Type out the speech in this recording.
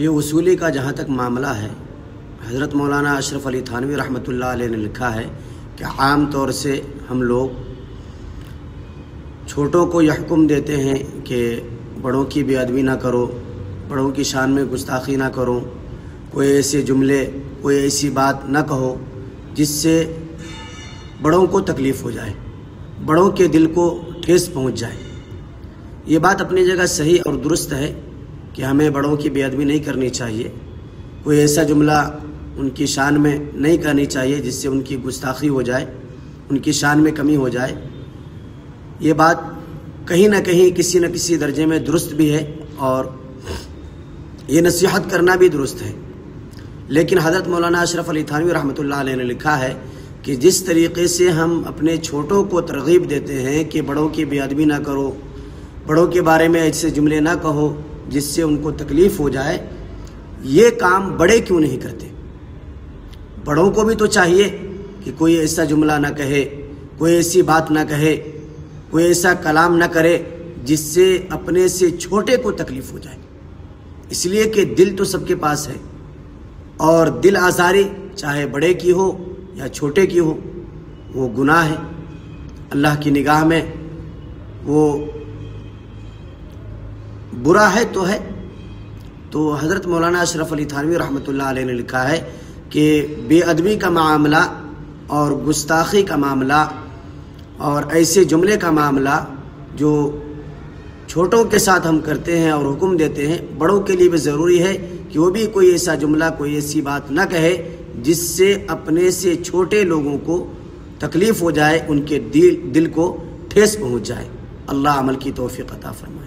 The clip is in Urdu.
یہ وصولی کا جہاں تک معاملہ ہے، حضرت مولانا اشرف علی تھانوی رحمۃ اللہ علیہ نے لکھا ہے کہ عام طور سے ہم لوگ چھوٹوں کو یہ حکم دیتے ہیں کہ بڑوں کی بے ادبی نہ کرو، بڑوں کی شان میں گستاخی نہ کرو، کوئی ایسے جملے، کوئی ایسی بات نہ کہو جس سے بڑوں کو تکلیف ہو جائے، بڑوں کے دل کو ٹھیس پہنچ جائے۔ یہ بات اپنی جگہ صحیح اور درست ہے کہ ہمیں بڑوں کی بے ادبی نہیں کرنی چاہیے، کوئی ایسا جملہ ان کی شان میں نہیں کرنی چاہیے جس سے ان کی گستاخی ہو جائے، ان کی شان میں کمی ہو جائے۔ یہ بات کہیں نہ کہیں کسی نہ کسی درجے میں درست بھی ہے اور یہ نصیحت کرنا بھی درست ہے، لیکن حضرت مولانا اشرف علی تھانوی رحمۃ اللہ علیہ نے لکھا ہے کہ جس طریقے سے ہم اپنے چھوٹوں کو ترغیب دیتے ہیں کہ بڑوں کی بے ادبی نہ کرو، بڑوں کے بارے میں ایسے جملے نہ کہو جس سے ان کو تکلیف ہو جائے، یہ کام بڑے کیوں نہیں کرتے؟ بڑوں کو بھی تو چاہیے کہ کوئی ایسا جملہ نہ کہے، کوئی ایسی بات نہ کہے، کوئی ایسا کلام نہ کرے جس سے اپنے سے چھوٹے کو تکلیف ہو جائے، اس لیے کہ دل تو سب کے پاس ہے اور دل آزاری چاہے بڑے کی ہو یا چھوٹے کی ہو وہ گناہ ہے، اللہ کی نگاہ میں وہ برا ہے تو ہے۔ تو حضرت مولانا اشرف علی تھانوی رحمۃ اللہ علیہ نے لکھا ہے کہ بے ادبی کا معاملہ اور گستاخی کا معاملہ اور ایسے جملے کا معاملہ جو چھوٹوں کے ساتھ ہم کرتے ہیں اور حکم دیتے ہیں، بڑوں کے لیے بھی ضروری ہے کہ وہ بھی کوئی ایسا جملہ، کوئی ایسی بات نہ کہے جس سے اپنے سے چھوٹے لوگوں کو تکلیف ہو جائے، ان کے دل کو ٹھیس پہنچ جائے۔ اللہ عمل کی توفیق عطا فرمائے۔